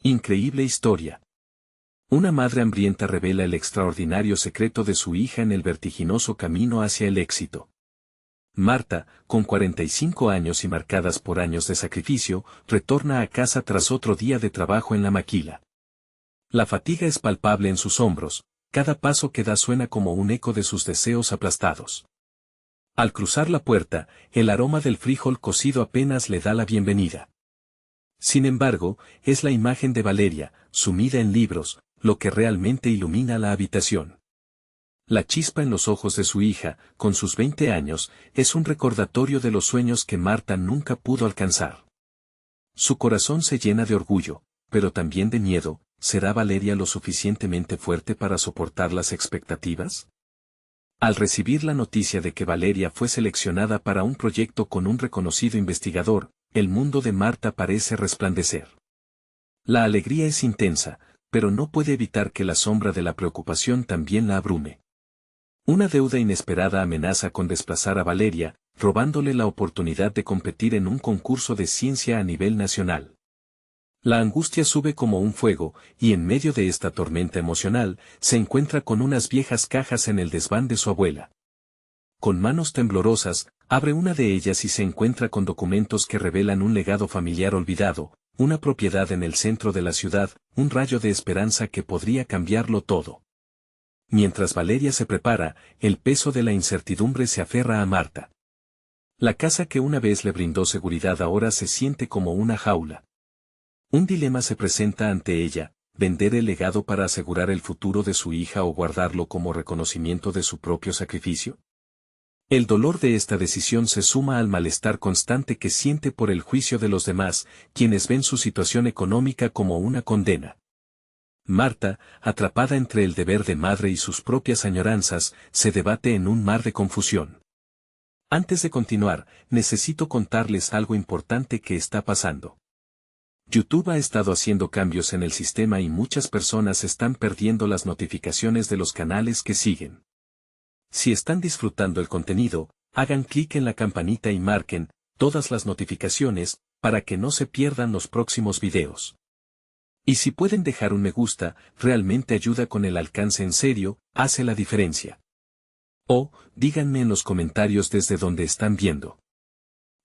Increíble historia. Una madre hambrienta revela el extraordinario secreto de su hija en el vertiginoso camino hacia el éxito. Marta, con 45 años y marcadas por años de sacrificio, retorna a casa tras otro día de trabajo en la maquila. La fatiga es palpable en sus hombros, cada paso que da suena como un eco de sus deseos aplastados. Al cruzar la puerta, el aroma del frijol cocido apenas le da la bienvenida. Sin embargo, es la imagen de Valeria, sumida en libros, lo que realmente ilumina la habitación. La chispa en los ojos de su hija, con sus 20 años, es un recordatorio de los sueños que Marta nunca pudo alcanzar. Su corazón se llena de orgullo, pero también de miedo. ¿Será Valeria lo suficientemente fuerte para soportar las expectativas? Al recibir la noticia de que Valeria fue seleccionada para un proyecto con un reconocido investigador, el mundo de Marta parece resplandecer. La alegría es intensa, pero no puede evitar que la sombra de la preocupación también la abrume. Una deuda inesperada amenaza con desplazar a Valeria, robándole la oportunidad de competir en un concurso de ciencia a nivel nacional. La angustia sube como un fuego, y en medio de esta tormenta emocional, se encuentra con unas viejas cajas en el desván de su abuela. Con manos temblorosas, abre una de ellas y se encuentra con documentos que revelan un legado familiar olvidado, una propiedad en el centro de la ciudad, un rayo de esperanza que podría cambiarlo todo. Mientras Valeria se prepara, el peso de la incertidumbre se aferra a Marta. La casa que una vez le brindó seguridad ahora se siente como una jaula. Un dilema se presenta ante ella: vender el legado para asegurar el futuro de su hija o guardarlo como reconocimiento de su propio sacrificio. El dolor de esta decisión se suma al malestar constante que siente por el juicio de los demás, quienes ven su situación económica como una condena. Marta, atrapada entre el deber de madre y sus propias añoranzas, se debate en un mar de confusión. Antes de continuar, necesito contarles algo importante que está pasando. YouTube ha estado haciendo cambios en el sistema y muchas personas están perdiendo las notificaciones de los canales que siguen. Si están disfrutando el contenido, hagan clic en la campanita y marquen todas las notificaciones para que no se pierdan los próximos videos. Y si pueden dejar un me gusta, realmente ayuda con el alcance en serio, hace la diferencia. O, díganme en los comentarios desde donde están viendo.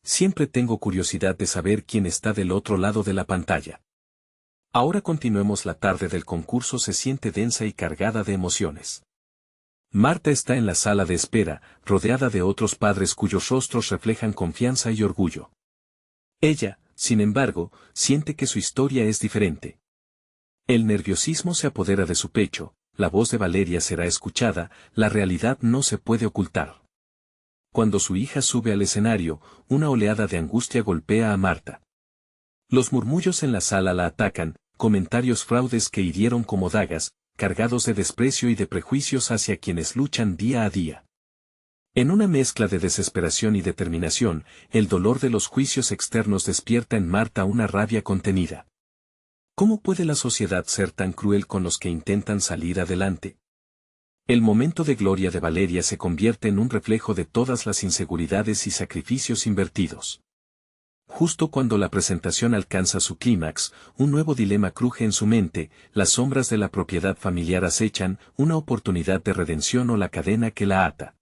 Siempre tengo curiosidad de saber quién está del otro lado de la pantalla. Ahora continuemos. La tarde del concurso se siente densa y cargada de emociones. Marta está en la sala de espera, rodeada de otros padres cuyos rostros reflejan confianza y orgullo. Ella, sin embargo, siente que su historia es diferente. El nerviosismo se apodera de su pecho, la voz de Valeria será escuchada, la realidad no se puede ocultar. Cuando su hija sube al escenario, una oleada de angustia golpea a Marta. Los murmullos en la sala la atacan, comentarios fraudes que hirieron como dagas, cargados de desprecio y de prejuicios hacia quienes luchan día a día. En una mezcla de desesperación y determinación, el dolor de los juicios externos despierta en Marta una rabia contenida. ¿Cómo puede la sociedad ser tan cruel con los que intentan salir adelante? El momento de gloria de Valeria se convierte en un reflejo de todas las inseguridades y sacrificios invertidos. Justo cuando la presentación alcanza su clímax, un nuevo dilema cruje en su mente: las sombras de la propiedad familiar acechan, una oportunidad de redención o la cadena que la ata.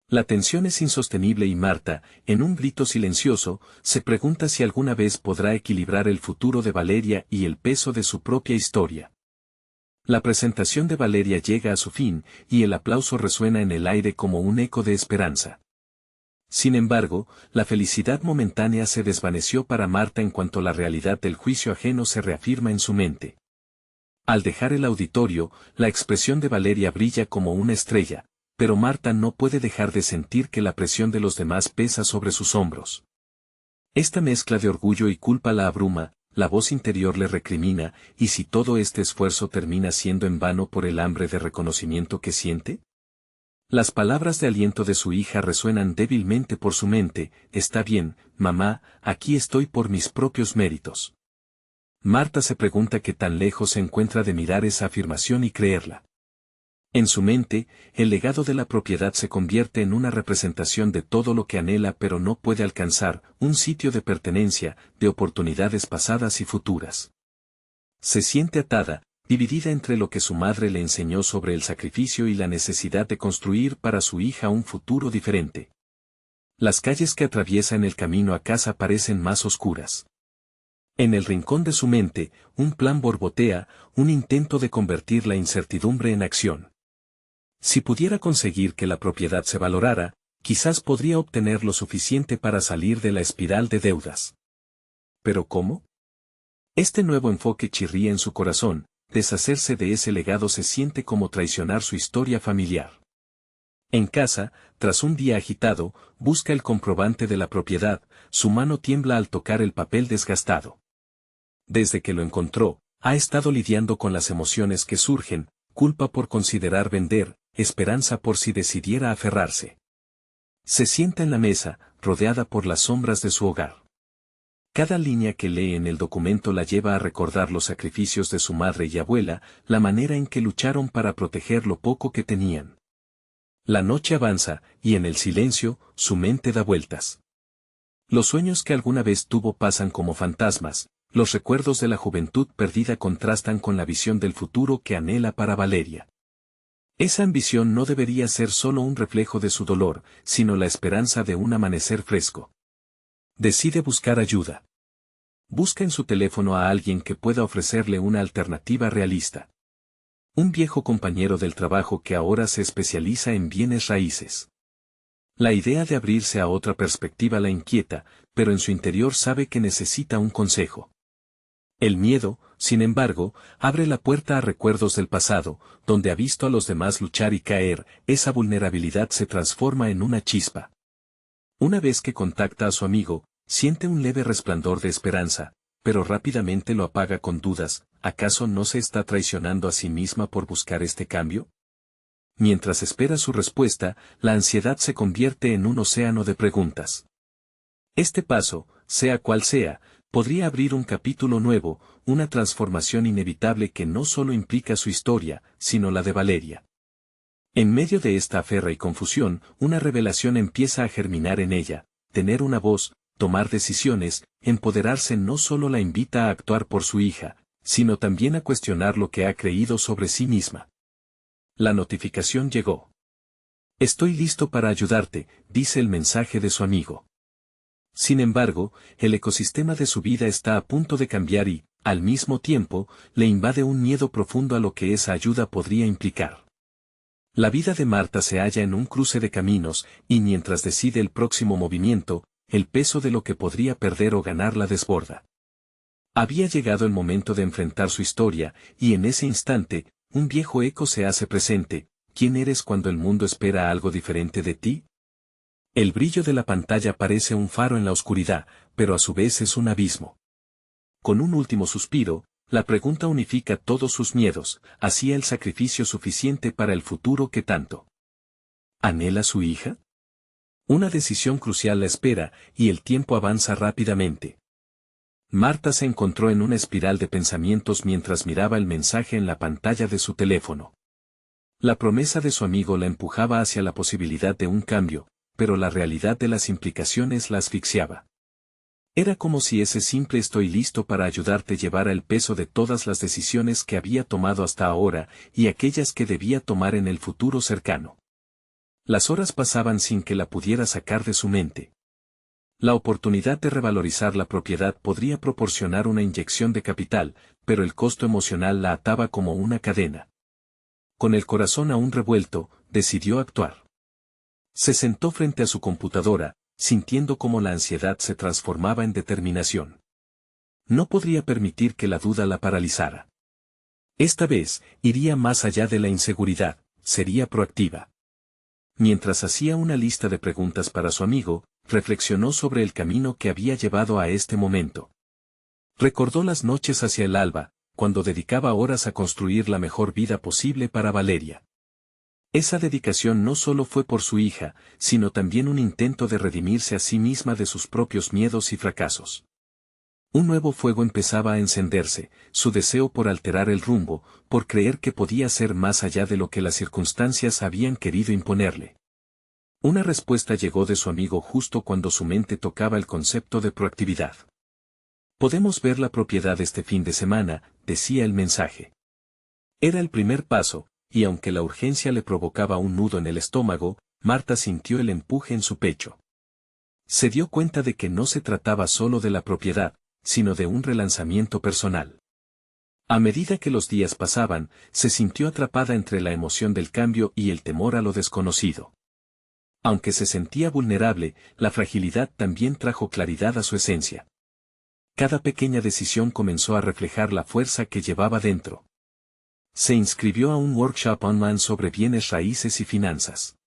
La tensión es insostenible y Marta, en un grito silencioso, se pregunta si alguna vez podrá equilibrar el futuro de Valeria y el peso de su propia historia. La presentación de Valeria llega a su fin, y el aplauso resuena en el aire como un eco de esperanza. Sin embargo, la felicidad momentánea se desvaneció para Marta en cuanto la realidad del juicio ajeno se reafirma en su mente. Al dejar el auditorio, la expresión de Valeria brilla como una estrella, pero Marta no puede dejar de sentir que la presión de los demás pesa sobre sus hombros. Esta mezcla de orgullo y culpa la abruma. La voz interior le recrimina: ¿y si todo este esfuerzo termina siendo en vano por el hambre de reconocimiento que siente? Las palabras de aliento de su hija resuenan débilmente por su mente: está bien, mamá, aquí estoy por mis propios méritos. Marta se pregunta qué tan lejos se encuentra de mirar esa afirmación y creerla. En su mente, el legado de la propiedad se convierte en una representación de todo lo que anhela pero no puede alcanzar: un sitio de pertenencia, de oportunidades pasadas y futuras. Se siente atada, dividida entre lo que su madre le enseñó sobre el sacrificio y la necesidad de construir para su hija un futuro diferente. Las calles que atraviesa en el camino a casa parecen más oscuras. En el rincón de su mente, un plan borbotea, un intento de convertir la incertidumbre en acción. Si pudiera conseguir que la propiedad se valorara, quizás podría obtener lo suficiente para salir de la espiral de deudas. ¿Pero cómo? Este nuevo enfoque chirría en su corazón, deshacerse de ese legado se siente como traicionar su historia familiar. En casa, tras un día agitado, busca el comprobante de la propiedad, su mano tiembla al tocar el papel desgastado. Desde que lo encontró, ha estado lidiando con las emociones que surgen, culpa por considerar vender, esperanza por si decidiera aferrarse. Se sienta en la mesa, rodeada por las sombras de su hogar. Cada línea que lee en el documento la lleva a recordar los sacrificios de su madre y abuela, la manera en que lucharon para proteger lo poco que tenían. La noche avanza, y en el silencio, su mente da vueltas. Los sueños que alguna vez tuvo pasan como fantasmas, los recuerdos de la juventud perdida contrastan con la visión del futuro que anhela para Valeria. Esa ambición no debería ser solo un reflejo de su dolor, sino la esperanza de un amanecer fresco. Decide buscar ayuda. Busca en su teléfono a alguien que pueda ofrecerle una alternativa realista. Un viejo compañero del trabajo que ahora se especializa en bienes raíces. La idea de abrirse a otra perspectiva la inquieta, pero en su interior sabe que necesita un consejo. El miedo, sin embargo, abre la puerta a recuerdos del pasado, donde ha visto a los demás luchar y caer, esa vulnerabilidad se transforma en una chispa. Una vez que contacta a su amigo, siente un leve resplandor de esperanza, pero rápidamente lo apaga con dudas, ¿acaso no se está traicionando a sí misma por buscar este cambio? Mientras espera su respuesta, la ansiedad se convierte en un océano de preguntas. Este paso, sea cual sea, podría abrir un capítulo nuevo, una transformación inevitable que no solo implica su historia, sino la de Valeria. En medio de esta aferra y confusión, una revelación empieza a germinar en ella, tener una voz, tomar decisiones, empoderarse no solo la invita a actuar por su hija, sino también a cuestionar lo que ha creído sobre sí misma. La notificación llegó. Estoy listo para ayudarte, dice el mensaje de su amigo. Sin embargo, el ecosistema de su vida está a punto de cambiar y, al mismo tiempo, le invade un miedo profundo a lo que esa ayuda podría implicar. La vida de Marta se halla en un cruce de caminos, y mientras decide el próximo movimiento, el peso de lo que podría perder o ganar la desborda. Había llegado el momento de enfrentar su historia, y en ese instante, un viejo eco se hace presente: ¿quién eres cuando el mundo espera algo diferente de ti? El brillo de la pantalla parece un faro en la oscuridad, pero a su vez es un abismo. Con un último suspiro, la pregunta unifica todos sus miedos: ¿hacía el sacrificio suficiente para el futuro que tanto anhela su hija? Una decisión crucial la espera, y el tiempo avanza rápidamente. Marta se encontró en una espiral de pensamientos mientras miraba el mensaje en la pantalla de su teléfono. La promesa de su amigo la empujaba hacia la posibilidad de un cambio, pero la realidad de las implicaciones la asfixiaba. Era como si ese simple "estoy listo para ayudarte" llevara el peso de todas las decisiones que había tomado hasta ahora, y aquellas que debía tomar en el futuro cercano. Las horas pasaban sin que la pudiera sacar de su mente. La oportunidad de revalorizar la propiedad podría proporcionar una inyección de capital, pero el costo emocional la ataba como una cadena. Con el corazón aún revuelto, decidió actuar. Se sentó frente a su computadora, sintiendo cómo la ansiedad se transformaba en determinación. No podría permitir que la duda la paralizara. Esta vez, iría más allá de la inseguridad, sería proactiva. Mientras hacía una lista de preguntas para su amigo, reflexionó sobre el camino que había llevado a este momento. Recordó las noches hacia el alba, cuando dedicaba horas a construir la mejor vida posible para Valeria. Esa dedicación no solo fue por su hija, sino también un intento de redimirse a sí misma de sus propios miedos y fracasos. Un nuevo fuego empezaba a encenderse, su deseo por alterar el rumbo, por creer que podía ser más allá de lo que las circunstancias habían querido imponerle. Una respuesta llegó de su amigo justo cuando su mente tocaba el concepto de proactividad. Podemos ver la propiedad este fin de semana, decía el mensaje. Era el primer paso, y aunque la urgencia le provocaba un nudo en el estómago, Marta sintió el empuje en su pecho. Se dio cuenta de que no se trataba solo de la propiedad, sino de un relanzamiento personal. A medida que los días pasaban, se sintió atrapada entre la emoción del cambio y el temor a lo desconocido. Aunque se sentía vulnerable, la fragilidad también trajo claridad a su esencia. Cada pequeña decisión comenzó a reflejar la fuerza que llevaba dentro. Se inscribió a un workshop online sobre bienes raíces y finanzas.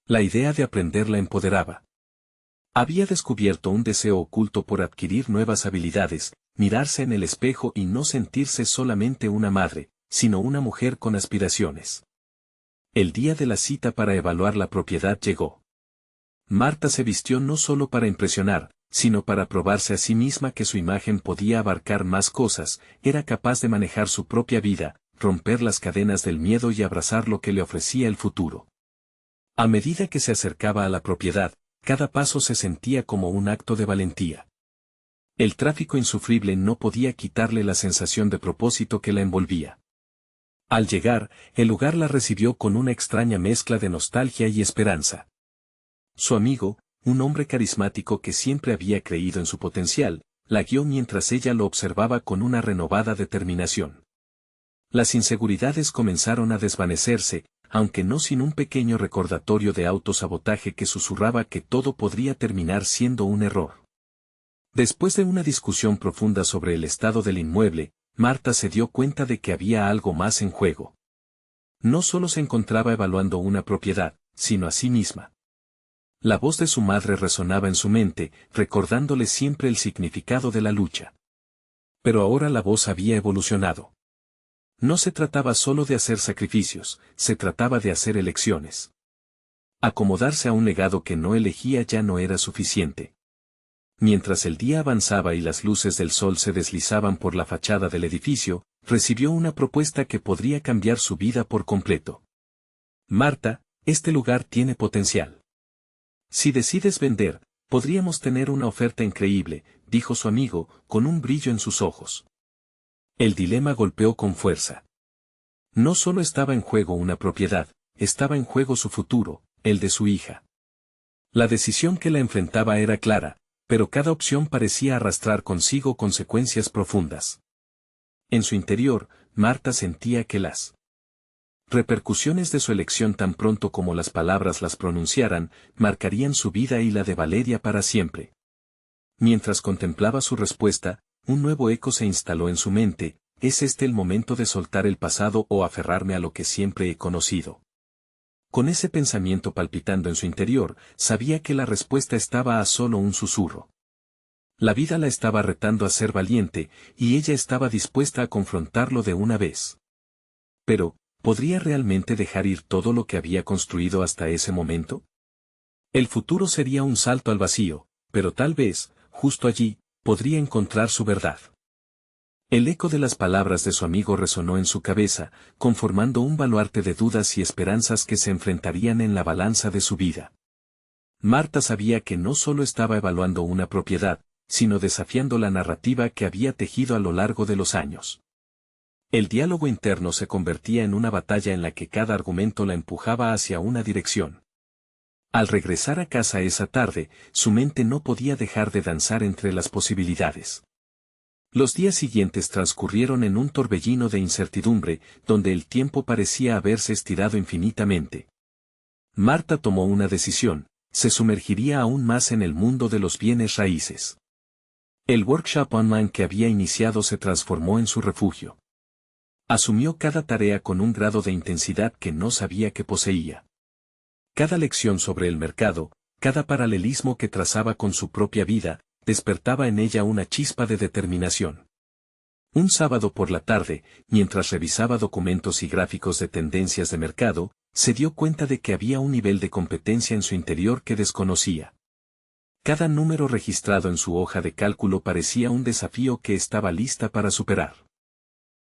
La idea de aprender la empoderaba. Había descubierto un deseo oculto por adquirir nuevas habilidades, mirarse en el espejo y no sentirse solamente una madre, sino una mujer con aspiraciones. El día de la cita para evaluar la propiedad llegó. Marta se vistió no solo para impresionar, sino para probarse a sí misma que su imagen podía abarcar más cosas, era capaz de manejar su propia vida, romper las cadenas del miedo y abrazar lo que le ofrecía el futuro. A medida que se acercaba a la propiedad, cada paso se sentía como un acto de valentía. El tráfico insufrible no podía quitarle la sensación de propósito que la envolvía. Al llegar, el lugar la recibió con una extraña mezcla de nostalgia y esperanza. Su amigo, un hombre carismático que siempre había creído en su potencial, la guió mientras ella lo observaba con una renovada determinación. Las inseguridades comenzaron a desvanecerse, aunque no sin un pequeño recordatorio de autosabotaje que susurraba que todo podría terminar siendo un error. Después de una discusión profunda sobre el estado del inmueble, Marta se dio cuenta de que había algo más en juego. No solo se encontraba evaluando una propiedad, sino a sí misma. La voz de su madre resonaba en su mente, recordándole siempre el significado de la lucha. Pero ahora la voz había evolucionado. No se trataba solo de hacer sacrificios, se trataba de hacer elecciones. Acomodarse a un legado que no elegía ya no era suficiente. Mientras el día avanzaba y las luces del sol se deslizaban por la fachada del edificio, recibió una propuesta que podría cambiar su vida por completo. Marta, este lugar tiene potencial. Si decides vender, podríamos tener una oferta increíble, dijo su amigo, con un brillo en sus ojos. El dilema golpeó con fuerza. No solo estaba en juego una propiedad, estaba en juego su futuro, el de su hija. La decisión que la enfrentaba era clara, pero cada opción parecía arrastrar consigo consecuencias profundas. En su interior, Marta sentía que las repercusiones de su elección tan pronto como las palabras las pronunciaran, marcarían su vida y la de Valeria para siempre. Mientras contemplaba su respuesta, un nuevo eco se instaló en su mente: ¿es este el momento de soltar el pasado o aferrarme a lo que siempre he conocido? Con ese pensamiento palpitando en su interior, sabía que la respuesta estaba a solo un susurro. La vida la estaba retando a ser valiente, y ella estaba dispuesta a confrontarlo de una vez. Pero, ¿podría realmente dejar ir todo lo que había construido hasta ese momento? El futuro sería un salto al vacío, pero tal vez, justo allí, podría encontrar su verdad. El eco de las palabras de su amigo resonó en su cabeza, conformando un baluarte de dudas y esperanzas que se enfrentarían en la balanza de su vida. Marta sabía que no solo estaba evaluando una propiedad, sino desafiando la narrativa que había tejido a lo largo de los años. El diálogo interno se convertía en una batalla en la que cada argumento la empujaba hacia una dirección. Al regresar a casa esa tarde, su mente no podía dejar de danzar entre las posibilidades. Los días siguientes transcurrieron en un torbellino de incertidumbre, donde el tiempo parecía haberse estirado infinitamente. Marta tomó una decisión: se sumergiría aún más en el mundo de los bienes raíces. El workshop online que había iniciado se transformó en su refugio. Asumió cada tarea con un grado de intensidad que no sabía que poseía. Cada lección sobre el mercado, cada paralelismo que trazaba con su propia vida, despertaba en ella una chispa de determinación. Un sábado por la tarde, mientras revisaba documentos y gráficos de tendencias de mercado, se dio cuenta de que había un nivel de competencia en su interior que desconocía. Cada número registrado en su hoja de cálculo parecía un desafío que estaba lista para superar.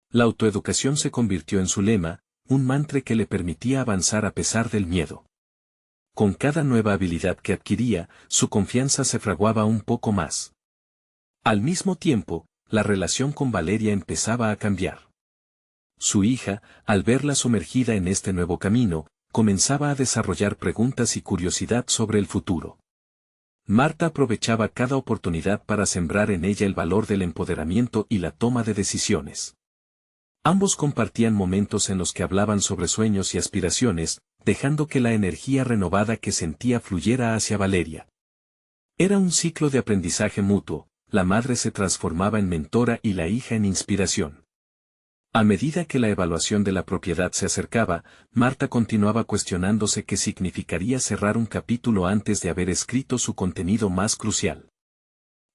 La autoeducación se convirtió en su lema, un mantra que le permitía avanzar a pesar del miedo. Con cada nueva habilidad que adquiría, su confianza se fraguaba un poco más. Al mismo tiempo, la relación con Valeria empezaba a cambiar. Su hija, al verla sumergida en este nuevo camino, comenzaba a desarrollar preguntas y curiosidad sobre el futuro. Marta aprovechaba cada oportunidad para sembrar en ella el valor del empoderamiento y la toma de decisiones. Ambos compartían momentos en los que hablaban sobre sueños y aspiraciones, dejando que la energía renovada que sentía fluyera hacia Valeria. Era un ciclo de aprendizaje mutuo, la madre se transformaba en mentora y la hija en inspiración. A medida que la evaluación de la propiedad se acercaba, Marta continuaba cuestionándose qué significaría cerrar un capítulo antes de haber escrito su contenido más crucial.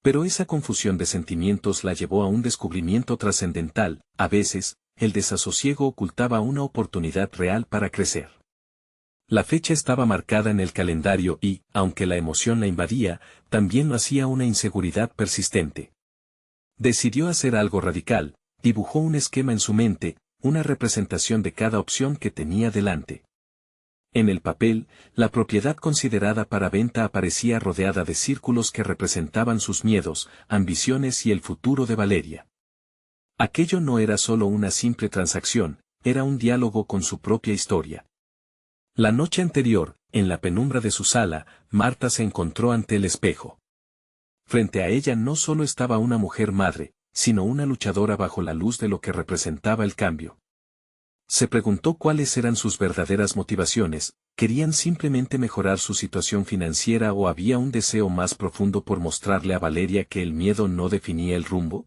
Pero esa confusión de sentimientos la llevó a un descubrimiento trascendental: a veces, el desasosiego ocultaba una oportunidad real para crecer. La fecha estaba marcada en el calendario y, aunque la emoción la invadía, también lo hacía una inseguridad persistente. Decidió hacer algo radical. Dibujó un esquema en su mente, una representación de cada opción que tenía delante. En el papel, la propiedad considerada para venta aparecía rodeada de círculos que representaban sus miedos, ambiciones y el futuro de Valeria. Aquello no era solo una simple transacción, era un diálogo con su propia historia. La noche anterior, en la penumbra de su sala, Marta se encontró ante el espejo. Frente a ella no solo estaba una mujer madre, sino una luchadora bajo la luz de lo que representaba el cambio. Se preguntó cuáles eran sus verdaderas motivaciones: ¿querían simplemente mejorar su situación financiera o había un deseo más profundo por mostrarle a Valeria que el miedo no definía el rumbo?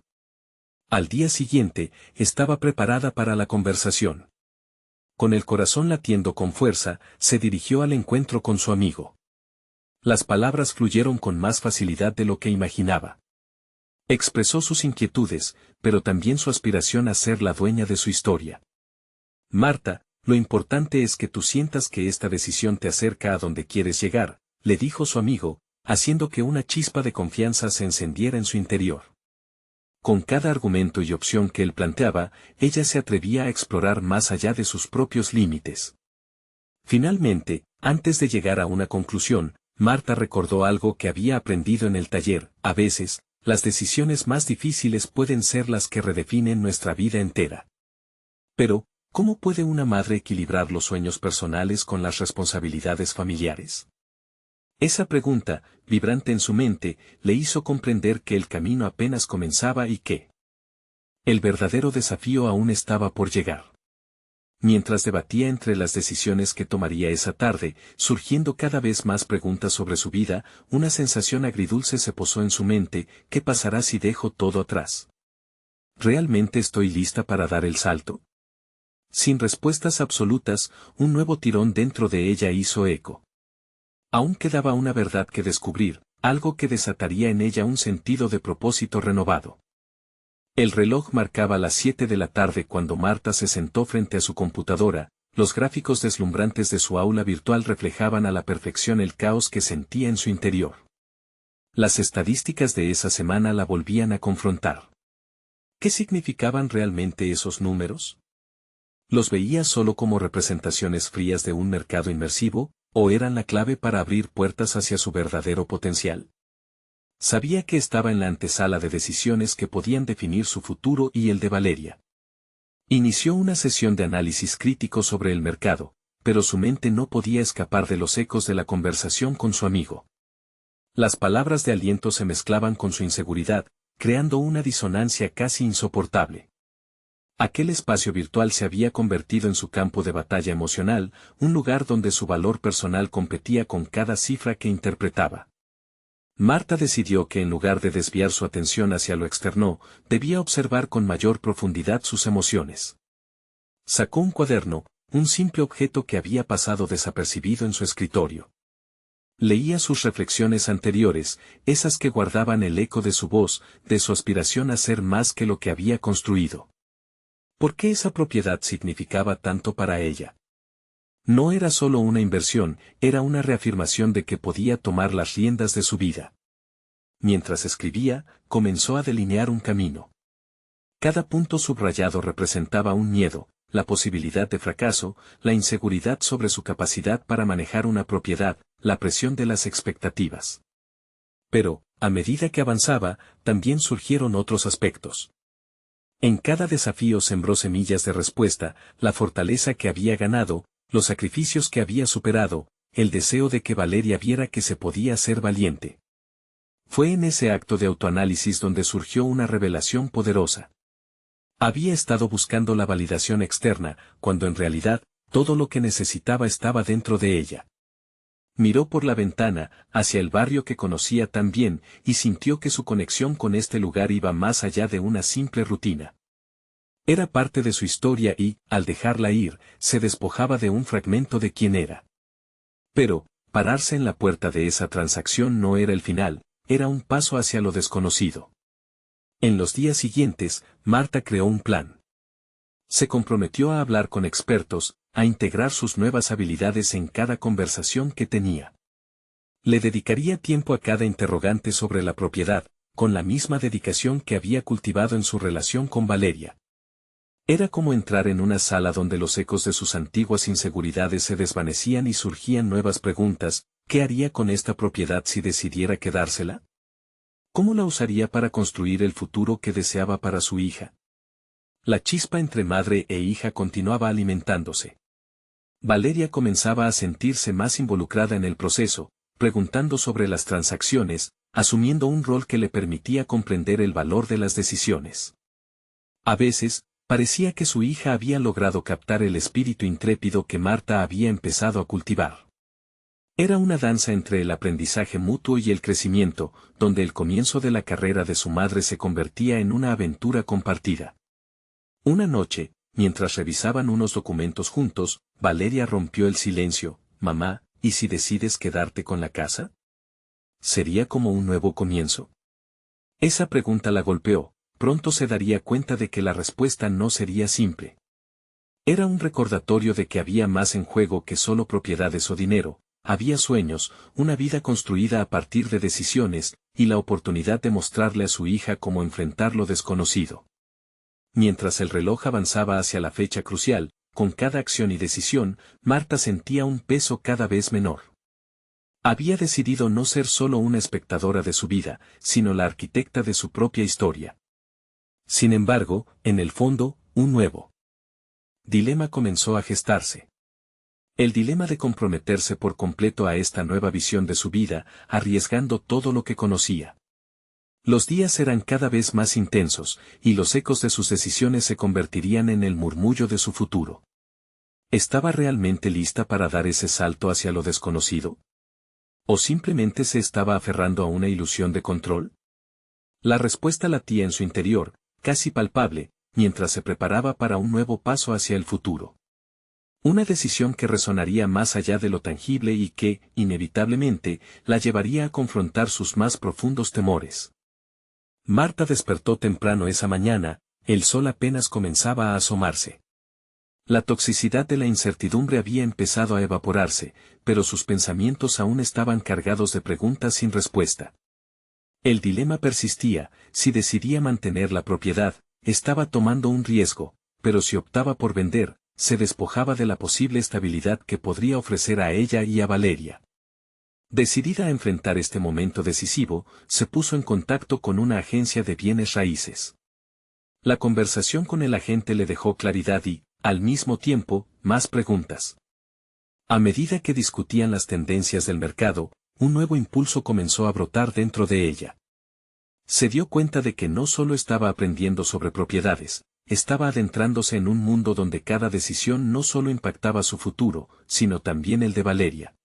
Al día siguiente, estaba preparada para la conversación. Con el corazón latiendo con fuerza, se dirigió al encuentro con su amigo. Las palabras fluyeron con más facilidad de lo que imaginaba. Expresó sus inquietudes, pero también su aspiración a ser la dueña de su historia. Marta, lo importante es que tú sientas que esta decisión te acerca a donde quieres llegar, le dijo su amigo, haciendo que una chispa de confianza se encendiera en su interior. Con cada argumento y opción que él planteaba, ella se atrevía a explorar más allá de sus propios límites. Finalmente, antes de llegar a una conclusión, Marta recordó algo que había aprendido en el taller: a veces, las decisiones más difíciles pueden ser las que redefinen nuestra vida entera. Pero, ¿cómo puede una madre equilibrar los sueños personales con las responsabilidades familiares? Esa pregunta, vibrante en su mente, le hizo comprender que el camino apenas comenzaba y que el verdadero desafío aún estaba por llegar. Mientras debatía entre las decisiones que tomaría esa tarde, surgiendo cada vez más preguntas sobre su vida, una sensación agridulce se posó en su mente: ¿qué pasará si dejo todo atrás? ¿Realmente estoy lista para dar el salto? Sin respuestas absolutas, un nuevo tirón dentro de ella hizo eco. Aún quedaba una verdad que descubrir, algo que desataría en ella un sentido de propósito renovado. El reloj marcaba las 7 de la tarde cuando Marta se sentó frente a su computadora. Los gráficos deslumbrantes de su aula virtual reflejaban a la perfección el caos que sentía en su interior. Las estadísticas de esa semana la volvían a confrontar. ¿Qué significaban realmente esos números? ¿Los veía solo como representaciones frías de un mercado inmersivo, o eran la clave para abrir puertas hacia su verdadero potencial? Sabía que estaba en la antesala de decisiones que podían definir su futuro y el de Valeria. Inició una sesión de análisis crítico sobre el mercado, pero su mente no podía escapar de los ecos de la conversación con su amigo. Las palabras de aliento se mezclaban con su inseguridad, creando una disonancia casi insoportable. Aquel espacio virtual se había convertido en su campo de batalla emocional, un lugar donde su valor personal competía con cada cifra que interpretaba. Marta decidió que en lugar de desviar su atención hacia lo externo, debía observar con mayor profundidad sus emociones. Sacó un cuaderno, un simple objeto que había pasado desapercibido en su escritorio. Leía sus reflexiones anteriores, esas que guardaban el eco de su voz, de su aspiración a ser más que lo que había construido. ¿Por qué esa propiedad significaba tanto para ella? No era solo una inversión, era una reafirmación de que podía tomar las riendas de su vida. Mientras escribía, comenzó a delinear un camino. Cada punto subrayado representaba un miedo, la posibilidad de fracaso, la inseguridad sobre su capacidad para manejar una propiedad, la presión de las expectativas. Pero, a medida que avanzaba, también surgieron otros aspectos. En cada desafío sembró semillas de respuesta, la fortaleza que había ganado, los sacrificios que había superado, el deseo de que Valeria viera que se podía ser valiente. Fue en ese acto de autoanálisis donde surgió una revelación poderosa. Había estado buscando la validación externa, cuando en realidad, todo lo que necesitaba estaba dentro de ella. Miró por la ventana, hacia el barrio que conocía tan bien, y sintió que su conexión con este lugar iba más allá de una simple rutina. Era parte de su historia y, al dejarla ir, se despojaba de un fragmento de quién era. Pero, pararse en la puerta de esa transacción no era el final, era un paso hacia lo desconocido. En los días siguientes, Marta creó un plan. Se comprometió a hablar con expertos, a integrar sus nuevas habilidades en cada conversación que tenía. Le dedicaría tiempo a cada interrogante sobre la propiedad, con la misma dedicación que había cultivado en su relación con Valeria. Era como entrar en una sala donde los ecos de sus antiguas inseguridades se desvanecían y surgían nuevas preguntas. ¿Qué haría con esta propiedad si decidiera quedársela? ¿Cómo la usaría para construir el futuro que deseaba para su hija? La chispa entre madre e hija continuaba alimentándose. Valeria comenzaba a sentirse más involucrada en el proceso, preguntando sobre las transacciones, asumiendo un rol que le permitía comprender el valor de las decisiones. A veces, parecía que su hija había logrado captar el espíritu intrépido que Marta había empezado a cultivar. Era una danza entre el aprendizaje mutuo y el crecimiento, donde el comienzo de la carrera de su madre se convertía en una aventura compartida. Una noche, mientras revisaban unos documentos juntos, Valeria rompió el silencio. «Mamá, ¿y si decides quedarte con la casa? ¿Sería como un nuevo comienzo?» Esa pregunta la golpeó. Pronto se daría cuenta de que la respuesta no sería simple. Era un recordatorio de que había más en juego que solo propiedades o dinero, había sueños, una vida construida a partir de decisiones, y la oportunidad de mostrarle a su hija cómo enfrentar lo desconocido. Mientras el reloj avanzaba hacia la fecha crucial, con cada acción y decisión, Marta sentía un peso cada vez menor. Había decidido no ser solo una espectadora de su vida, sino la arquitecta de su propia historia. Sin embargo, en el fondo, un nuevo dilema comenzó a gestarse. El dilema de comprometerse por completo a esta nueva visión de su vida, arriesgando todo lo que conocía. Los días eran cada vez más intensos, y los ecos de sus decisiones se convertirían en el murmullo de su futuro. ¿Estaba realmente lista para dar ese salto hacia lo desconocido? ¿O simplemente se estaba aferrando a una ilusión de control? La respuesta latía en su interior, casi palpable, mientras se preparaba para un nuevo paso hacia el futuro. Una decisión que resonaría más allá de lo tangible y que, inevitablemente, la llevaría a confrontar sus más profundos temores. Marta despertó temprano esa mañana, el sol apenas comenzaba a asomarse. La toxicidad de la incertidumbre había empezado a evaporarse, pero sus pensamientos aún estaban cargados de preguntas sin respuesta. El dilema persistía: si decidía mantener la propiedad, estaba tomando un riesgo, pero si optaba por vender, se despojaba de la posible estabilidad que podría ofrecer a ella y a Valeria. Decidida a enfrentar este momento decisivo, se puso en contacto con una agencia de bienes raíces. La conversación con el agente le dejó claridad y, al mismo tiempo, más preguntas. A medida que discutían las tendencias del mercado, un nuevo impulso comenzó a brotar dentro de ella. Se dio cuenta de que no solo estaba aprendiendo sobre propiedades, estaba adentrándose en un mundo donde cada decisión no solo impactaba su futuro, sino también el de Valeria.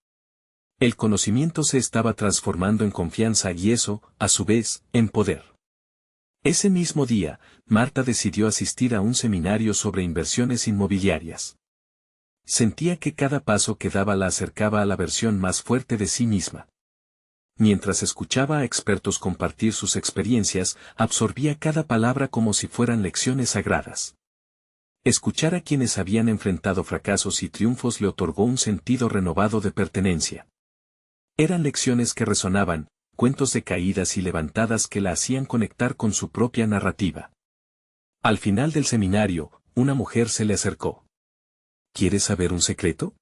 El conocimiento se estaba transformando en confianza y eso, a su vez, en poder. Ese mismo día, Marta decidió asistir a un seminario sobre inversiones inmobiliarias. Sentía que cada paso que daba la acercaba a la versión más fuerte de sí misma. Mientras escuchaba a expertos compartir sus experiencias, absorbía cada palabra como si fueran lecciones sagradas. Escuchar a quienes habían enfrentado fracasos y triunfos le otorgó un sentido renovado de pertenencia. Eran lecciones que resonaban, cuentos de caídas y levantadas que la hacían conectar con su propia narrativa. Al final del seminario, una mujer se le acercó. ¿Quieres saber un secreto?,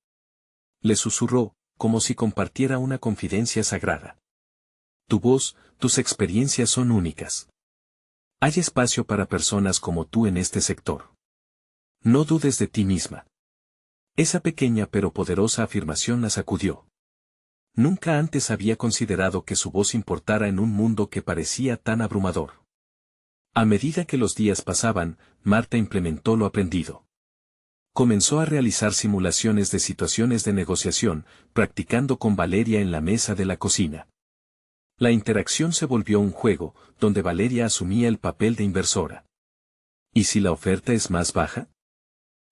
le susurró, como si compartiera una confidencia sagrada. Tu voz, tus experiencias son únicas. Hay espacio para personas como tú en este sector. No dudes de ti misma. Esa pequeña pero poderosa afirmación la sacudió. Nunca antes había considerado que su voz importara en un mundo que parecía tan abrumador. A medida que los días pasaban, Marta implementó lo aprendido. Comenzó a realizar simulaciones de situaciones de negociación, practicando con Valeria en la mesa de la cocina. La interacción se volvió un juego, donde Valeria asumía el papel de inversora. ¿Y si la oferta es más baja?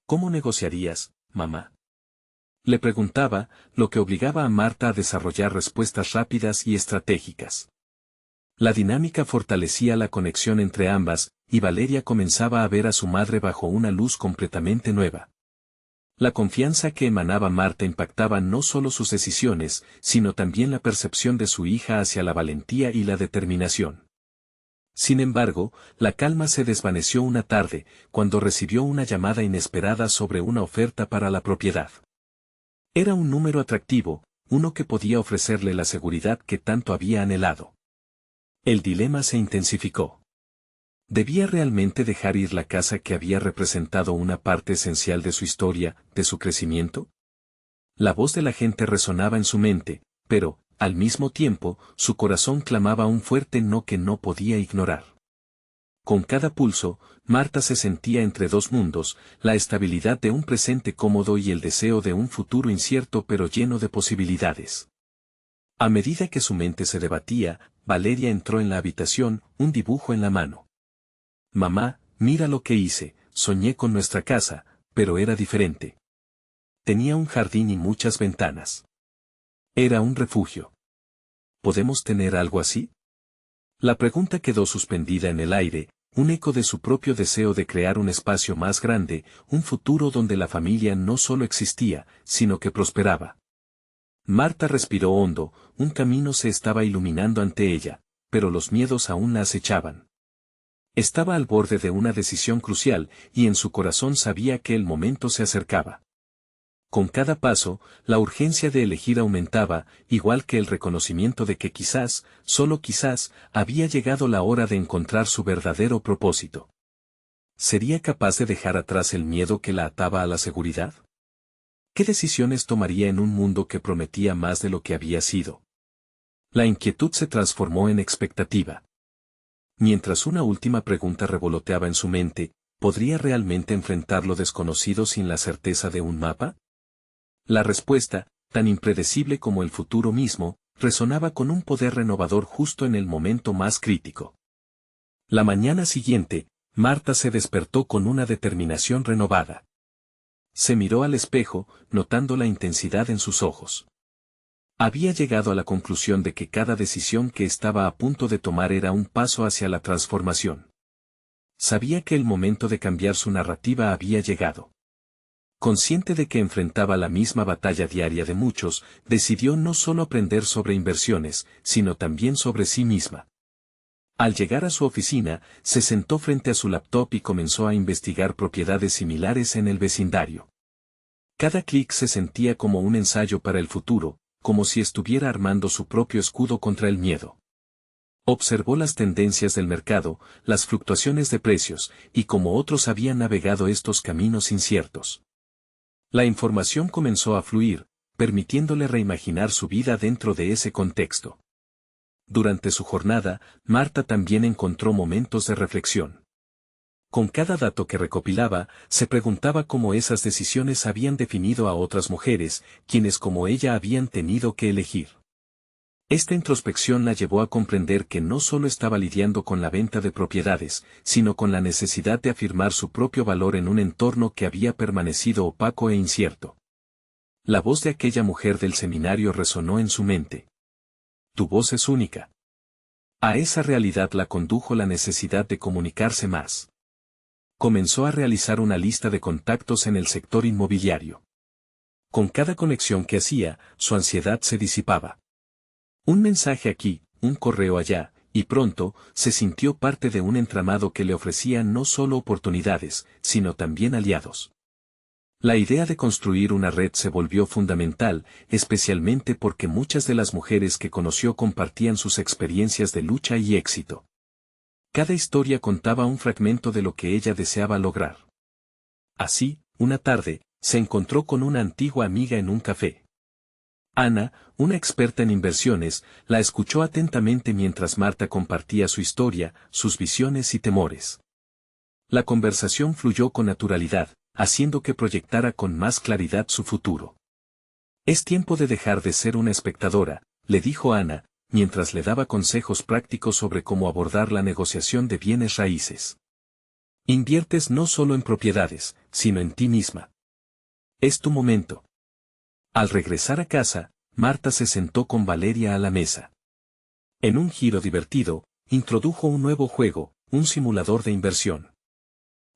¿Cómo negociarías, mamá? Le preguntaba, lo que obligaba a Marta a desarrollar respuestas rápidas y estratégicas. La dinámica fortalecía la conexión entre ambas, y Valeria comenzaba a ver a su madre bajo una luz completamente nueva. La confianza que emanaba Marta impactaba no solo sus decisiones, sino también la percepción de su hija hacia la valentía y la determinación. Sin embargo, la calma se desvaneció una tarde, cuando recibió una llamada inesperada sobre una oferta para la propiedad. Era un número atractivo, uno que podía ofrecerle la seguridad que tanto había anhelado. El dilema se intensificó. ¿Debía realmente dejar ir la casa que había representado una parte esencial de su historia, de su crecimiento? La voz de la gente resonaba en su mente, pero, al mismo tiempo, su corazón clamaba un fuerte no que no podía ignorar. Con cada pulso, Marta se sentía entre dos mundos, la estabilidad de un presente cómodo y el deseo de un futuro incierto pero lleno de posibilidades. A medida que su mente se debatía, Valeria entró en la habitación, un dibujo en la mano. Mamá, mira lo que hice, soñé con nuestra casa, pero era diferente. Tenía un jardín y muchas ventanas. Era un refugio. ¿Podemos tener algo así? La pregunta quedó suspendida en el aire, un eco de su propio deseo de crear un espacio más grande, un futuro donde la familia no solo existía, sino que prosperaba. Marta respiró hondo, un camino se estaba iluminando ante ella, pero los miedos aún la acechaban. Estaba al borde de una decisión crucial, y en su corazón sabía que el momento se acercaba. Con cada paso, la urgencia de elegir aumentaba, igual que el reconocimiento de que quizás, solo quizás, había llegado la hora de encontrar su verdadero propósito. ¿Sería capaz de dejar atrás el miedo que la ataba a la seguridad? ¿Qué decisiones tomaría en un mundo que prometía más de lo que había sido? La inquietud se transformó en expectativa. Mientras una última pregunta revoloteaba en su mente, ¿podría realmente enfrentar lo desconocido sin la certeza de un mapa? La respuesta, tan impredecible como el futuro mismo, resonaba con un poder renovador justo en el momento más crítico. La mañana siguiente, Marta se despertó con una determinación renovada. Se miró al espejo, notando la intensidad en sus ojos. Había llegado a la conclusión de que cada decisión que estaba a punto de tomar era un paso hacia la transformación. Sabía que el momento de cambiar su narrativa había llegado. Consciente de que enfrentaba la misma batalla diaria de muchos, decidió no solo aprender sobre inversiones, sino también sobre sí misma. Al llegar a su oficina, se sentó frente a su laptop y comenzó a investigar propiedades similares en el vecindario. Cada clic se sentía como un ensayo para el futuro, como si estuviera armando su propio escudo contra el miedo. Observó las tendencias del mercado, las fluctuaciones de precios, y cómo otros habían navegado estos caminos inciertos. La información comenzó a fluir, permitiéndole reimaginar su vida dentro de ese contexto. Durante su jornada, Marta también encontró momentos de reflexión. Con cada dato que recopilaba, se preguntaba cómo esas decisiones habían definido a otras mujeres, quienes como ella habían tenido que elegir. Esta introspección la llevó a comprender que no solo estaba lidiando con la venta de propiedades, sino con la necesidad de afirmar su propio valor en un entorno que había permanecido opaco e incierto. La voz de aquella mujer del seminario resonó en su mente. Tu voz es única. A esa realidad la condujo la necesidad de comunicarse más. Comenzó a realizar una lista de contactos en el sector inmobiliario. Con cada conexión que hacía, su ansiedad se disipaba. Un mensaje aquí, un correo allá, y pronto, se sintió parte de un entramado que le ofrecía no solo oportunidades, sino también aliados. La idea de construir una red se volvió fundamental, especialmente porque muchas de las mujeres que conoció compartían sus experiencias de lucha y éxito. Cada historia contaba un fragmento de lo que ella deseaba lograr. Así, una tarde, se encontró con una antigua amiga en un café. Ana, una experta en inversiones, la escuchó atentamente mientras Marta compartía su historia, sus visiones y temores. La conversación fluyó con naturalidad, haciendo que proyectara con más claridad su futuro. Es tiempo de dejar de ser una espectadora, le dijo Ana, mientras le daba consejos prácticos sobre cómo abordar la negociación de bienes raíces. Inviertes no solo en propiedades, sino en ti misma. Es tu momento. Al regresar a casa, Marta se sentó con Valeria a la mesa. En un giro divertido, introdujo un nuevo juego, un simulador de inversión.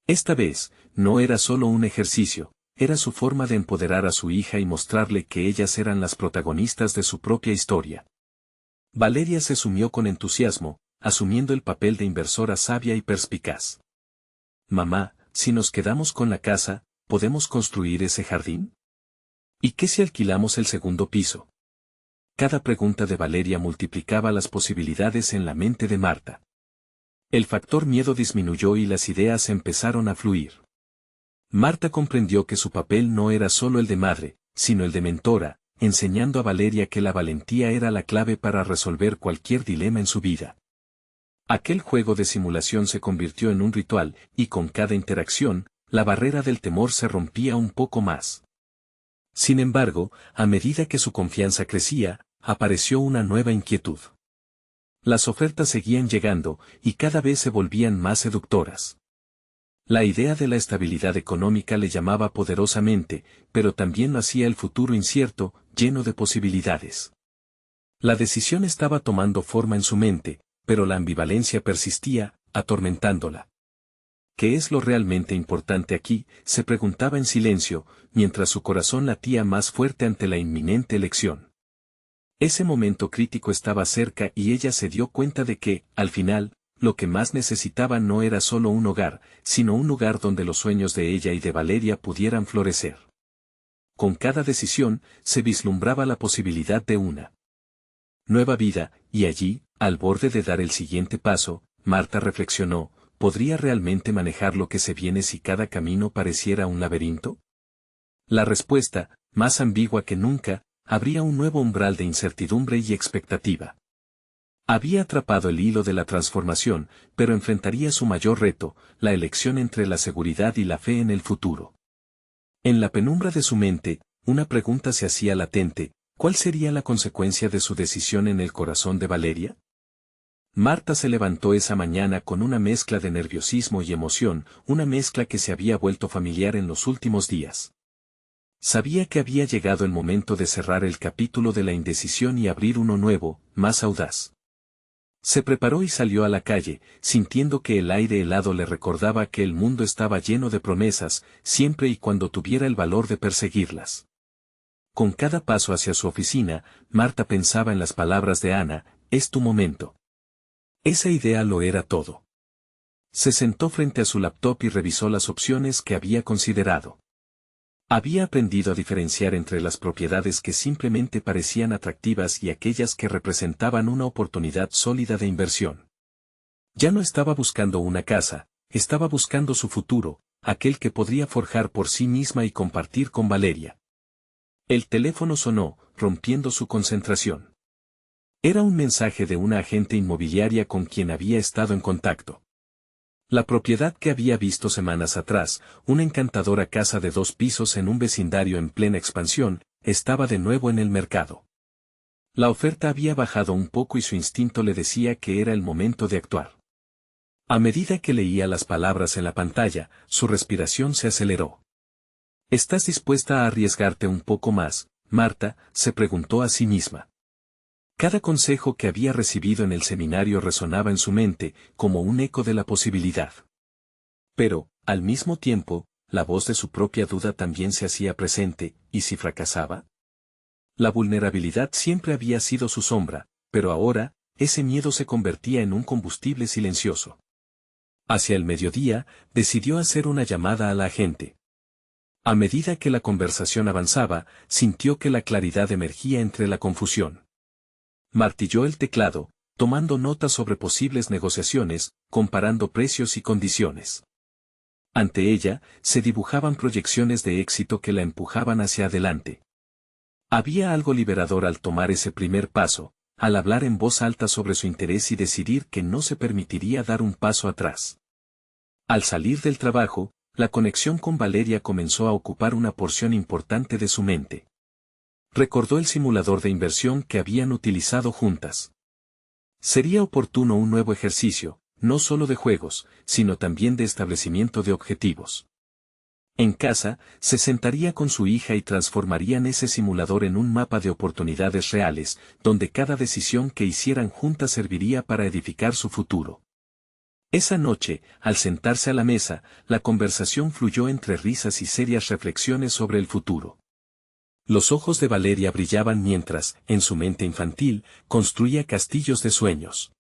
Esta vez, no era solo un ejercicio, era su forma de empoderar a su hija y mostrarle que ellas eran las protagonistas de su propia historia. Valeria se sumió con entusiasmo, asumiendo el papel de inversora sabia y perspicaz. Mamá, si nos quedamos con la casa, ¿podemos construir ese jardín? ¿Y qué si alquilamos el segundo piso? Cada pregunta de Valeria multiplicaba las posibilidades en la mente de Marta. El factor miedo disminuyó y las ideas empezaron a fluir. Marta comprendió que su papel no era solo el de madre, sino el de mentora, enseñando a Valeria que la valentía era la clave para resolver cualquier dilema en su vida. Aquel juego de simulación se convirtió en un ritual, y con cada interacción, la barrera del temor se rompía un poco más. Sin embargo, a medida que su confianza crecía, apareció una nueva inquietud. Las ofertas seguían llegando, y cada vez se volvían más seductoras. La idea de la estabilidad económica le llamaba poderosamente, pero también lo hacía el futuro incierto, lleno de posibilidades. La decisión estaba tomando forma en su mente, pero la ambivalencia persistía, atormentándola. ¿Qué es lo realmente importante aquí?, se preguntaba en silencio, mientras su corazón latía más fuerte ante la inminente elección. Ese momento crítico estaba cerca y ella se dio cuenta de que, al final, lo que más necesitaba no era solo un hogar, sino un lugar donde los sueños de ella y de Valeria pudieran florecer. Con cada decisión, se vislumbraba la posibilidad de una nueva vida, y allí, al borde de dar el siguiente paso, Marta reflexionó, ¿podría realmente manejar lo que se viene si cada camino pareciera un laberinto? La respuesta, más ambigua que nunca, abría un nuevo umbral de incertidumbre y expectativa. Había atrapado el hilo de la transformación, pero enfrentaría su mayor reto, la elección entre la seguridad y la fe en el futuro. En la penumbra de su mente, una pregunta se hacía latente: ¿cuál sería la consecuencia de su decisión en el corazón de Valeria? Marta se levantó esa mañana con una mezcla de nerviosismo y emoción, una mezcla que se había vuelto familiar en los últimos días. Sabía que había llegado el momento de cerrar el capítulo de la indecisión y abrir uno nuevo, más audaz. Se preparó y salió a la calle, sintiendo que el aire helado le recordaba que el mundo estaba lleno de promesas, siempre y cuando tuviera el valor de perseguirlas. Con cada paso hacia su oficina, Marta pensaba en las palabras de Ana: es tu momento. Esa idea lo era todo. Se sentó frente a su laptop y revisó las opciones que había considerado. Había aprendido a diferenciar entre las propiedades que simplemente parecían atractivas y aquellas que representaban una oportunidad sólida de inversión. Ya no estaba buscando una casa, estaba buscando su futuro, aquel que podría forjar por sí misma y compartir con Valeria. El teléfono sonó, rompiendo su concentración. Era un mensaje de una agente inmobiliaria con quien había estado en contacto. La propiedad que había visto semanas atrás, una encantadora casa de 2 pisos en un vecindario en plena expansión, estaba de nuevo en el mercado. La oferta había bajado un poco y su instinto le decía que era el momento de actuar. A medida que leía las palabras en la pantalla, su respiración se aceleró. ¿Estás dispuesta a arriesgarte un poco más, Marta?, se preguntó a sí misma. Cada consejo que había recibido en el seminario resonaba en su mente, como un eco de la posibilidad. Pero, al mismo tiempo, la voz de su propia duda también se hacía presente: ¿y si fracasaba? La vulnerabilidad siempre había sido su sombra, pero ahora, ese miedo se convertía en un combustible silencioso. Hacia el mediodía, decidió hacer una llamada a la agente. A medida que la conversación avanzaba, sintió que la claridad emergía entre la confusión. Martilló el teclado, tomando notas sobre posibles negociaciones, comparando precios y condiciones. Ante ella, se dibujaban proyecciones de éxito que la empujaban hacia adelante. Había algo liberador al tomar ese primer paso, al hablar en voz alta sobre su interés y decidir que no se permitiría dar un paso atrás. Al salir del trabajo, la conexión con Valeria comenzó a ocupar una porción importante de su mente. Recordó el simulador de inversión que habían utilizado juntas. Sería oportuno un nuevo ejercicio, no solo de juegos, sino también de establecimiento de objetivos. En casa, se sentaría con su hija y transformarían ese simulador en un mapa de oportunidades reales, donde cada decisión que hicieran juntas serviría para edificar su futuro. Esa noche, al sentarse a la mesa, la conversación fluyó entre risas y serias reflexiones sobre el futuro. Los ojos de Valeria brillaban mientras, en su mente infantil, construía castillos de sueños.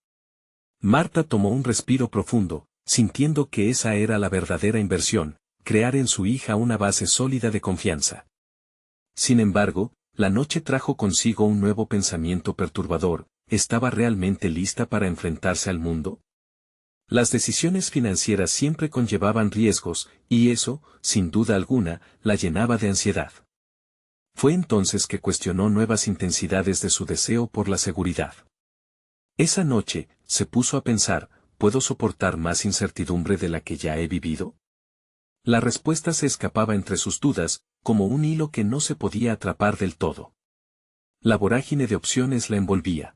Marta tomó un respiro profundo, sintiendo que esa era la verdadera inversión, crear en su hija una base sólida de confianza. Sin embargo, la noche trajo consigo un nuevo pensamiento perturbador. ¿Estaba realmente lista para enfrentarse al mundo? Las decisiones financieras siempre conllevaban riesgos, y eso, sin duda alguna, la llenaba de ansiedad. Fue entonces que cuestionó nuevas intensidades de su deseo por la seguridad. Esa noche, se puso a pensar, ¿puedo soportar más incertidumbre de la que ya he vivido? La respuesta se escapaba entre sus dudas, como un hilo que no se podía atrapar del todo. La vorágine de opciones la envolvía.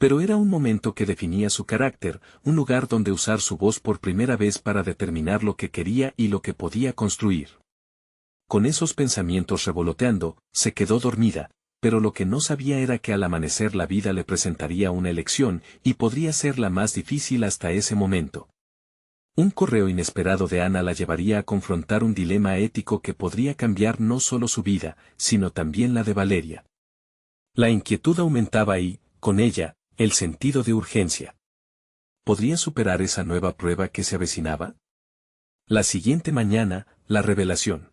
Pero era un momento que definía su carácter, un lugar donde usar su voz por primera vez para determinar lo que quería y lo que podía construir. Con esos pensamientos revoloteando, se quedó dormida, pero lo que no sabía era que al amanecer la vida le presentaría una elección, y podría ser la más difícil hasta ese momento. Un correo inesperado de Ana la llevaría a confrontar un dilema ético que podría cambiar no solo su vida, sino también la de Valeria. La inquietud aumentaba y, con ella, el sentido de urgencia. ¿Podría superar esa nueva prueba que se avecinaba? La siguiente mañana, la revelación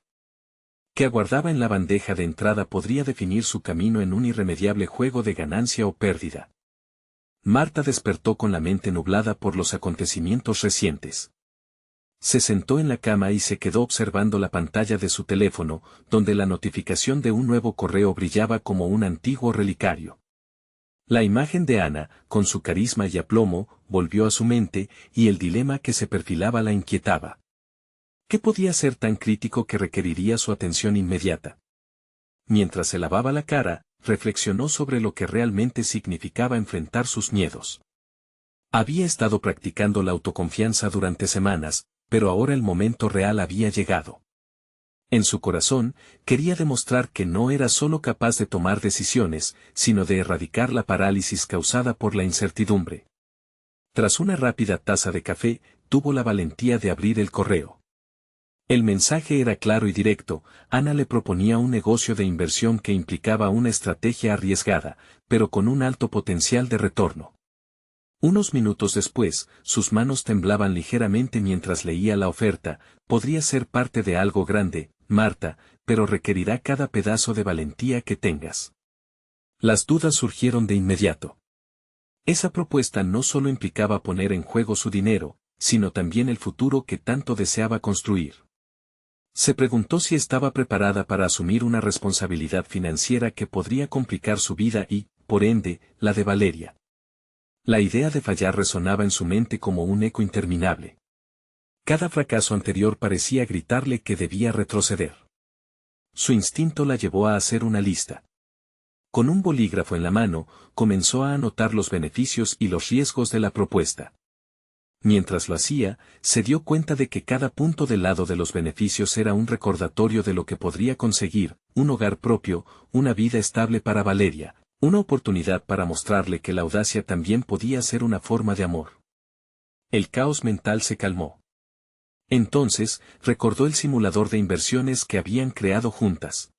que aguardaba en la bandeja de entrada podría definir su camino en un irremediable juego de ganancia o pérdida. Marta despertó con la mente nublada por los acontecimientos recientes. Se sentó en la cama y se quedó observando la pantalla de su teléfono, donde la notificación de un nuevo correo brillaba como un antiguo relicario. La imagen de Ana, con su carisma y aplomo, volvió a su mente, y el dilema que se perfilaba la inquietaba. ¿Qué podía ser tan crítico que requeriría su atención inmediata? Mientras se lavaba la cara, reflexionó sobre lo que realmente significaba enfrentar sus miedos. Había estado practicando la autoconfianza durante semanas, pero ahora el momento real había llegado. En su corazón, quería demostrar que no era solo capaz de tomar decisiones, sino de erradicar la parálisis causada por la incertidumbre. Tras una rápida taza de café, tuvo la valentía de abrir el correo. El mensaje era claro y directo. Ana le proponía un negocio de inversión que implicaba una estrategia arriesgada, pero con un alto potencial de retorno. Unos minutos después, sus manos temblaban ligeramente mientras leía la oferta. Podría ser parte de algo grande, Marta, pero requerirá cada pedazo de valentía que tengas. Las dudas surgieron de inmediato. Esa propuesta no solo implicaba poner en juego su dinero, sino también el futuro que tanto deseaba construir. Se preguntó si estaba preparada para asumir una responsabilidad financiera que podría complicar su vida y, por ende, la de Valeria. La idea de fallar resonaba en su mente como un eco interminable. Cada fracaso anterior parecía gritarle que debía retroceder. Su instinto la llevó a hacer una lista. Con un bolígrafo en la mano, comenzó a anotar los beneficios y los riesgos de la propuesta. Mientras lo hacía, se dio cuenta de que cada punto del lado de los beneficios era un recordatorio de lo que podría conseguir: un hogar propio, una vida estable para Valeria, una oportunidad para mostrarle que la audacia también podía ser una forma de amor. El caos mental se calmó. Entonces, recordó el simulador de inversiones que habían creado juntas.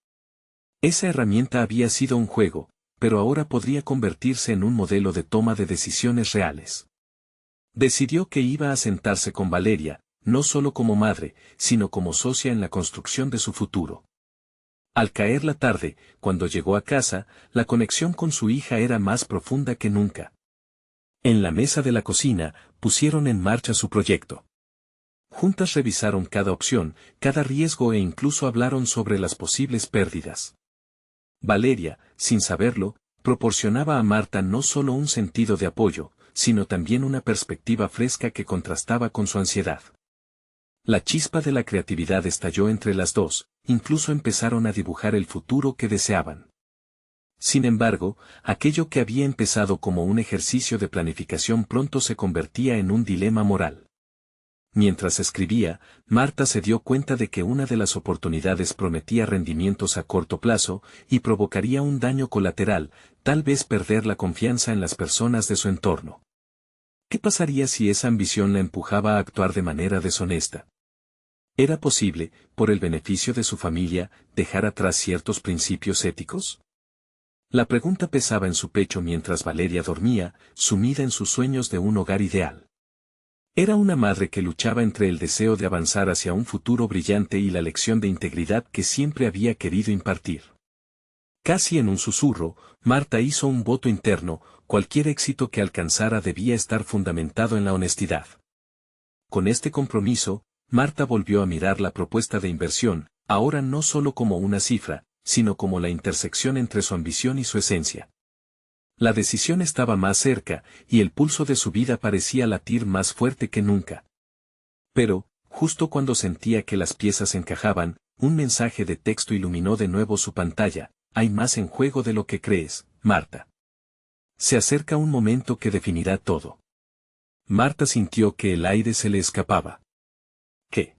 Esa herramienta había sido un juego, pero ahora podría convertirse en un modelo de toma de decisiones reales. Decidió que iba a sentarse con Valeria, no solo como madre, sino como socia en la construcción de su futuro. Al caer la tarde, cuando llegó a casa, la conexión con su hija era más profunda que nunca. En la mesa de la cocina, pusieron en marcha su proyecto. Juntas revisaron cada opción, cada riesgo e incluso hablaron sobre las posibles pérdidas. Valeria, sin saberlo, proporcionaba a Marta no solo un sentido de apoyo, sino también una perspectiva fresca que contrastaba con su ansiedad. La chispa de la creatividad estalló entre las dos, incluso empezaron a dibujar el futuro que deseaban. Sin embargo, aquello que había empezado como un ejercicio de planificación pronto se convertía en un dilema moral. Mientras escribía, Marta se dio cuenta de que una de las oportunidades prometía rendimientos a corto plazo y provocaría un daño colateral, tal vez perder la confianza en las personas de su entorno. ¿Qué pasaría si esa ambición la empujaba a actuar de manera deshonesta? ¿Era posible, por el beneficio de su familia, dejar atrás ciertos principios éticos? La pregunta pesaba en su pecho mientras Valeria dormía, sumida en sus sueños de un hogar ideal. Era una madre que luchaba entre el deseo de avanzar hacia un futuro brillante y la lección de integridad que siempre había querido impartir. Casi en un susurro, Marta hizo un voto interno: cualquier éxito que alcanzara debía estar fundamentado en la honestidad. Con este compromiso, Marta volvió a mirar la propuesta de inversión, ahora no solo como una cifra, sino como la intersección entre su ambición y su esencia. La decisión estaba más cerca, y el pulso de su vida parecía latir más fuerte que nunca. Pero, justo cuando sentía que las piezas encajaban, un mensaje de texto iluminó de nuevo su pantalla: hay más en juego de lo que crees, Marta. Se acerca un momento que definirá todo. Marta sintió que el aire se le escapaba. ¿Qué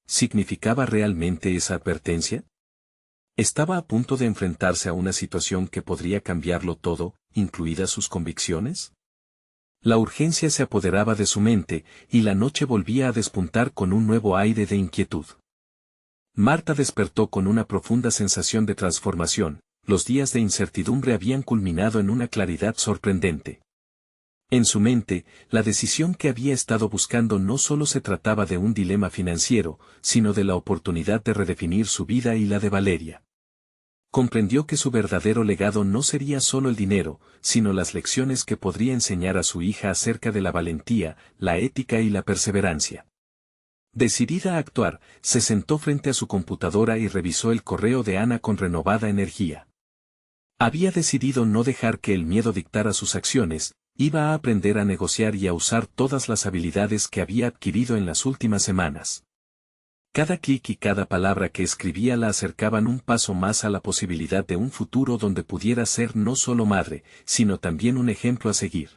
significaba realmente esa advertencia? ¿Estaba a punto de enfrentarse a una situación que podría cambiarlo todo, incluidas sus convicciones? La urgencia se apoderaba de su mente, y la noche volvía a despuntar con un nuevo aire de inquietud. Marta despertó con una profunda sensación de transformación. Los días de incertidumbre habían culminado en una claridad sorprendente. En su mente, la decisión que había estado buscando no solo se trataba de un dilema financiero, sino de la oportunidad de redefinir su vida y la de Valeria. Comprendió que su verdadero legado no sería solo el dinero, sino las lecciones que podría enseñar a su hija acerca de la valentía, la ética y la perseverancia. Decidida a actuar, se sentó frente a su computadora y revisó el correo de Ana con renovada energía. Había decidido no dejar que el miedo dictara sus acciones, iba a aprender a negociar y a usar todas las habilidades que había adquirido en las últimas semanas. Cada clic y cada palabra que escribía la acercaban un paso más a la posibilidad de un futuro donde pudiera ser no solo madre, sino también un ejemplo a seguir.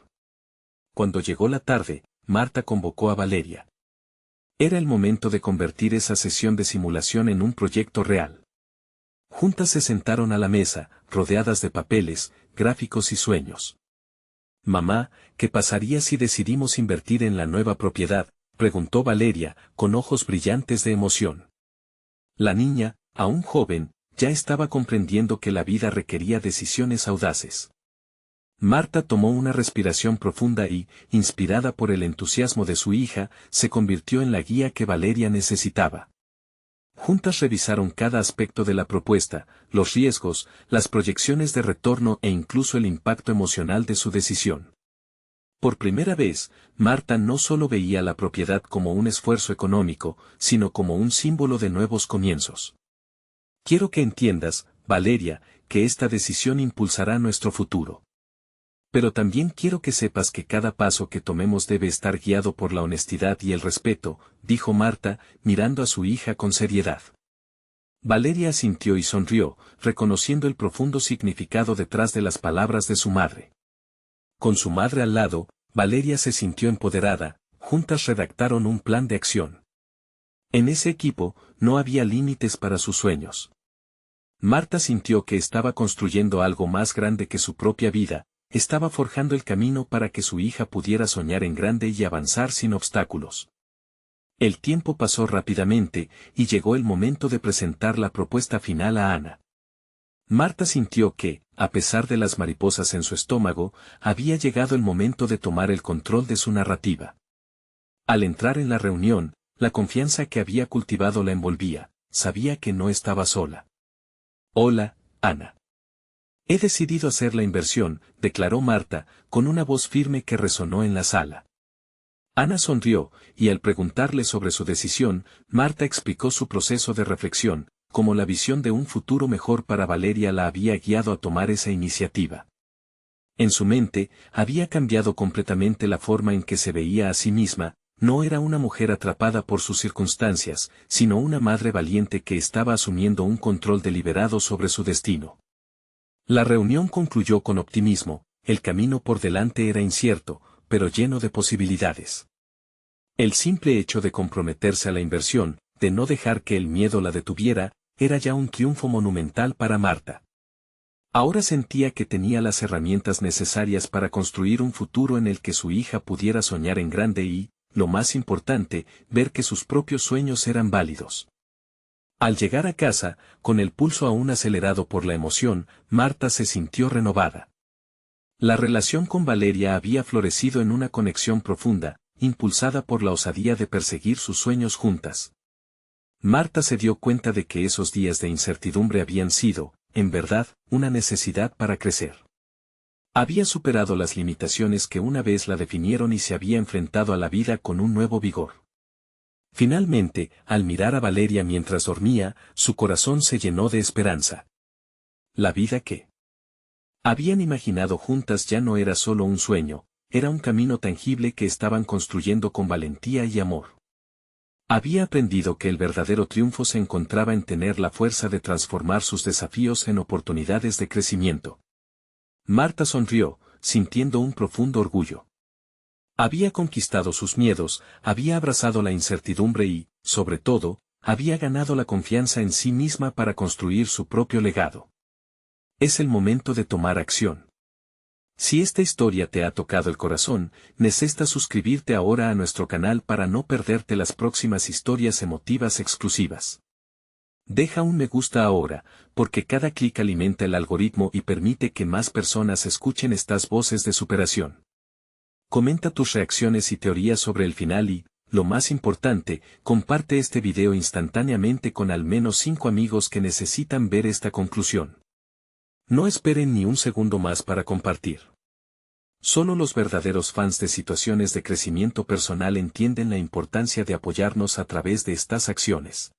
Cuando llegó la tarde, Marta convocó a Valeria. Era el momento de convertir esa sesión de simulación en un proyecto real. Juntas se sentaron a la mesa, rodeadas de papeles, gráficos y sueños. «Mamá, ¿qué pasaría si decidimos invertir en la nueva propiedad?», preguntó Valeria, con ojos brillantes de emoción. La niña, aún joven, ya estaba comprendiendo que la vida requería decisiones audaces. Marta tomó una respiración profunda y, inspirada por el entusiasmo de su hija, se convirtió en la guía que Valeria necesitaba. Juntas revisaron cada aspecto de la propuesta, los riesgos, las proyecciones de retorno e incluso el impacto emocional de su decisión. Por primera vez, Marta no solo veía la propiedad como un esfuerzo económico, sino como un símbolo de nuevos comienzos. «Quiero que entiendas, Valeria, que esta decisión impulsará nuestro futuro. Pero también quiero que sepas que cada paso que tomemos debe estar guiado por la honestidad y el respeto», dijo Marta, mirando a su hija con seriedad. Valeria asintió y sonrió, reconociendo el profundo significado detrás de las palabras de su madre. Con su madre al lado, Valeria se sintió empoderada. Juntas redactaron un plan de acción. En ese equipo, no había límites para sus sueños. Marta sintió que estaba construyendo algo más grande que su propia vida, estaba forjando el camino para que su hija pudiera soñar en grande y avanzar sin obstáculos. El tiempo pasó rápidamente, y llegó el momento de presentar la propuesta final a Ana. Marta sintió que, a pesar de las mariposas en su estómago, había llegado el momento de tomar el control de su narrativa. Al entrar en la reunión, La confianza que había cultivado la envolvía, sabía que no estaba sola. Hola, Ana. He decidido hacer la inversión, declaró Marta, con una voz firme que resonó en la sala. Ana sonrió, y al preguntarle sobre su decisión, Marta explicó su proceso de reflexión, como la visión de un futuro mejor para Valeria la había guiado a tomar esa iniciativa. En su mente, había cambiado completamente la forma en que se veía a sí misma, no era una mujer atrapada por sus circunstancias, sino una madre valiente que estaba asumiendo un control deliberado sobre su destino. La reunión concluyó con optimismo, el camino por delante era incierto, pero lleno de posibilidades. El simple hecho de comprometerse a la inversión, de no dejar que el miedo la detuviera, era ya un triunfo monumental para Marta. Ahora sentía que tenía las herramientas necesarias para construir un futuro en el que su hija pudiera soñar en grande y, lo más importante, ver que sus propios sueños eran válidos. Al llegar a casa, con el pulso aún acelerado por la emoción, Marta se sintió renovada. La relación con Valeria había florecido en una conexión profunda, impulsada por la osadía de perseguir sus sueños juntas. Marta se dio cuenta de que esos días de incertidumbre habían sido, en verdad, una necesidad para crecer. Había superado las limitaciones que una vez la definieron y se había enfrentado a la vida con un nuevo vigor. Finalmente, al mirar a Valeria mientras dormía, su corazón se llenó de esperanza. La vida que habían imaginado juntas ya no era solo un sueño, era un camino tangible que estaban construyendo con valentía y amor. Había aprendido que el verdadero triunfo se encontraba en tener la fuerza de transformar sus desafíos en oportunidades de crecimiento. Marta sonrió, sintiendo un profundo orgullo. Había conquistado sus miedos, había abrazado la incertidumbre y, sobre todo, había ganado la confianza en sí misma para construir su propio legado. Es el momento de tomar acción. Si esta historia te ha tocado el corazón, necesitas suscribirte ahora a nuestro canal para no perderte las próximas historias emotivas exclusivas. Deja un me gusta ahora, porque cada clic alimenta el algoritmo y permite que más personas escuchen estas voces de superación. Comenta tus reacciones y teorías sobre el final y, lo más importante, comparte este video instantáneamente con al menos 5 amigos que necesitan ver esta conclusión. No esperen ni un segundo más para compartir. Solo los verdaderos fans de situaciones de crecimiento personal entienden la importancia de apoyarnos a través de estas acciones.